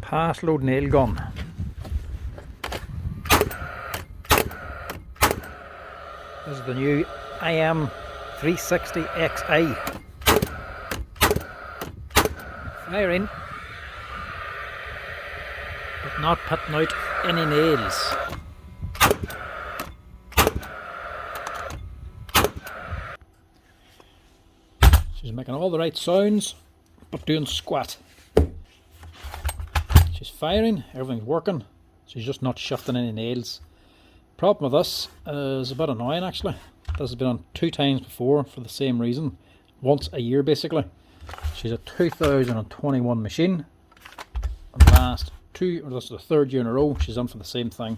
Paslode nail gun. This is the new IM360XI. Firing, but not putting out any nails. She's making all the right sounds, but doing squat. She's firing, everything's working, she's just not shifting any nails. Problem with this is a bit annoying actually. This has been on 2 times before for the same reason. Once a year basically. She's a 2021 machine. And the last 2, or this is the 3rd year in a row, she's on for the same thing.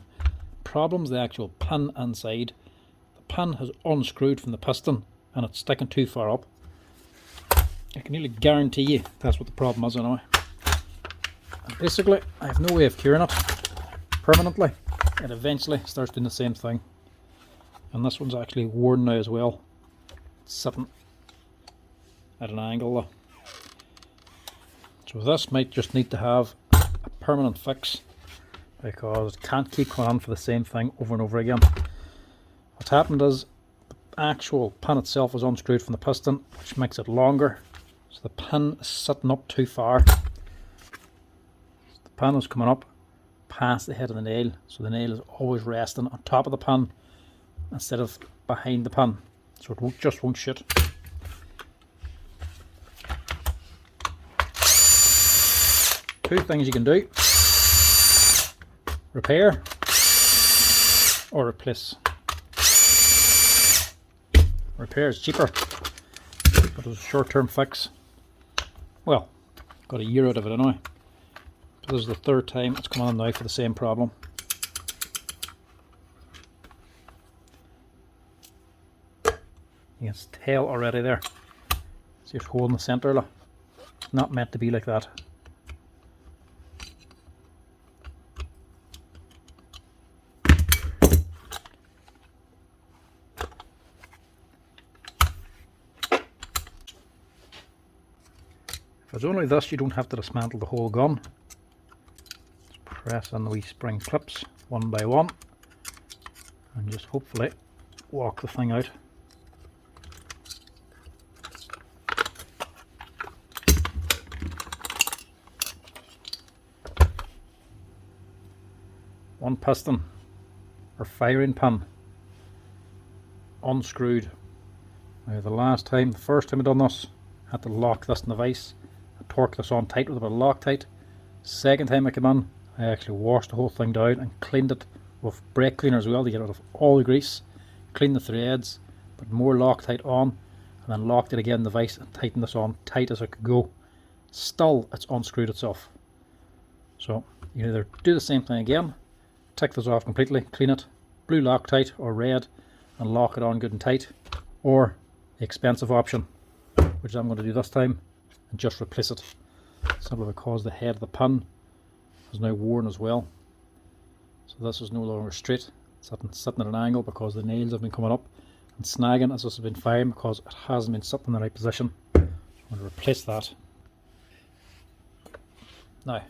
Problem's the actual pin inside. The pin has unscrewed from the piston and it's sticking too far up. I can nearly guarantee you that's what the problem is anyway. And basically, I have no way of curing it permanently. It eventually starts doing the same thing. And this one's actually worn now as well. It's sitting at an angle though. So this might just need to have a permanent fix because it can't keep going on for the same thing over and over again. What's happened is the actual pin itself is unscrewed from the piston, which makes it longer. So the pin is sitting up too far. So the pin is coming up past the head of the nail, so the nail is always resting on top of the pin instead of behind the pin, so it just won't shoot. Two things you can do: repair or replace. Repair is cheaper, but it's a short-term fix. Well, got a year out of it anyway. So this is the 3rd time it's come on now for the same problem. You can tell already there. See, it's holding the centre. Look. It's not meant to be like that. If it's only this, you don't have to dismantle the whole gun. Just press on the wee spring clips one by one and just hopefully walk the thing out. One piston or firing pin unscrewed. Now the first time I done this, I had to lock this in the vise. I torqued this on tight with a bit of Loctite. Second time I came in, I actually washed the whole thing down and cleaned it with brake cleaner as well to get rid of all the grease. Cleaned the threads, put more Loctite on, and then locked it again in the vise and tightened this on tight as it could go. Still, it's unscrewed itself. So you can either do the same thing again, take this off completely, clean it, blue Loctite or red, and lock it on good and tight, or the expensive option, which I'm going to do this time, and just replace it. Simply because the head of the pin is now worn as well. So this is no longer straight, it's sitting at an angle because the nails have been coming up and snagging as this has been firing because it hasn't been sitting in the right position. I'm going to replace that. Now,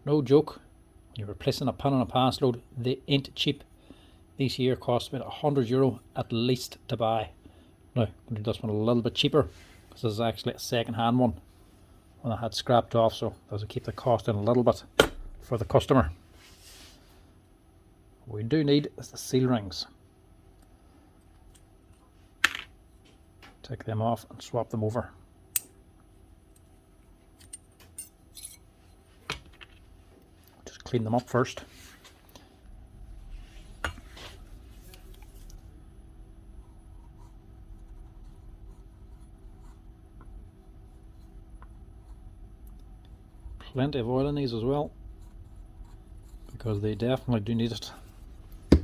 no joke, when you're replacing a pin on a Paslode, they ain't cheap. These here cost about €100 at least to buy. Now, I'm going to do this one a little bit cheaper because this is actually a second-hand one I had scrapped off, so that will keep the cost in a little bit for the customer. What we do need is the seal rings. Take them off and swap them over. Just clean them up first. Plenty of oil in these as well, because they definitely do need it. They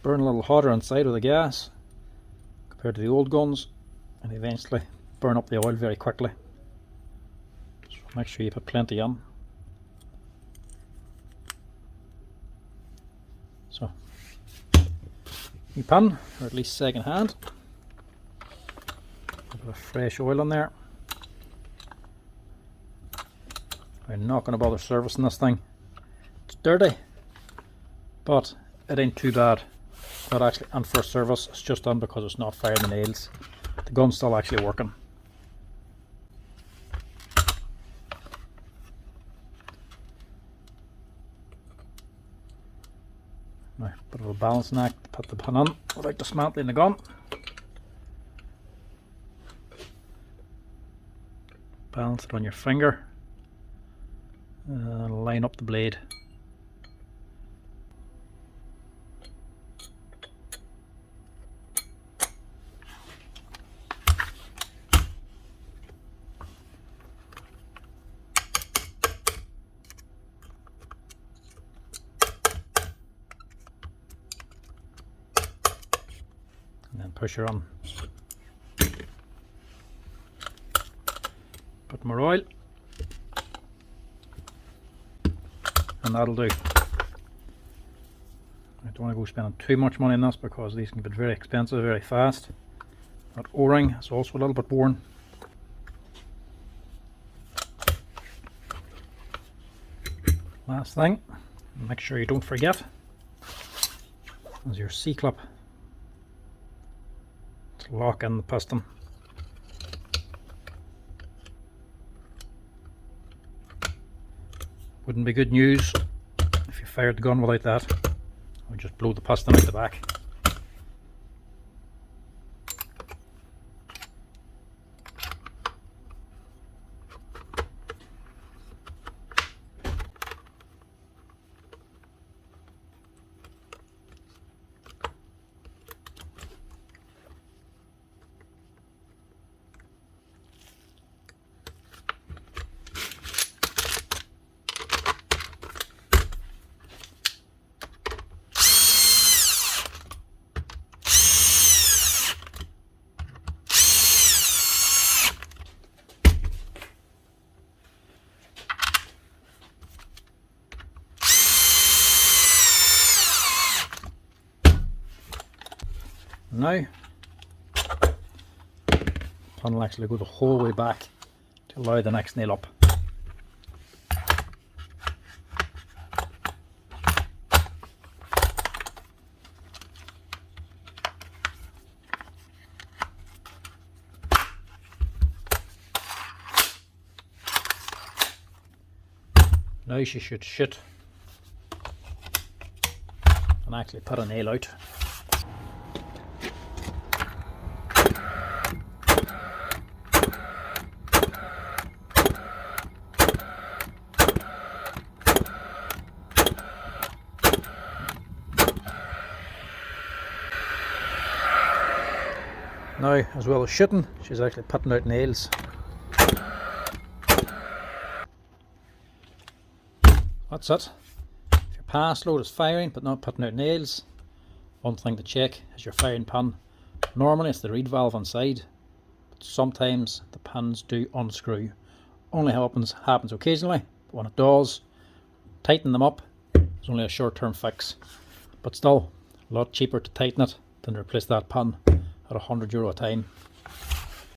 burn a little hotter inside with the gas compared to the old guns, and eventually burn up the oil very quickly. So make sure you put plenty in. So, new pin, or at least second hand. A bit of fresh oil in there. I'm not going to bother servicing this thing. It's dirty, but it ain't too bad. Not actually, and for service, it's just done because it's not firing the nails. The gun's still actually working. Now, bit of a balancing act to put the pin on without dismantling the gun. Balance it on your finger and line up the blade. And then push her on. Put more oil, and that'll do. I don't want to go spending too much money on this because these can get very expensive very fast. That O-ring is also a little bit worn. Last thing, make sure you don't forget, is your C-clip to lock in the piston. Wouldn't be good news if you fired the gun without that. It would just blow the piston out the back. Now, the pin will actually go the whole way back to allow the next nail up. Now she should sit and actually put a nail out. Now, as well as shooting, she's actually putting out nails. That's it. If your Paslode is firing but not putting out nails, one thing to check is your firing pin. Normally it's the reed valve inside, but sometimes the pins do unscrew. Only happens occasionally, but when it does, tighten them up. It's only a short-term fix, but still a lot cheaper to tighten it than to replace that pin at €100 a time.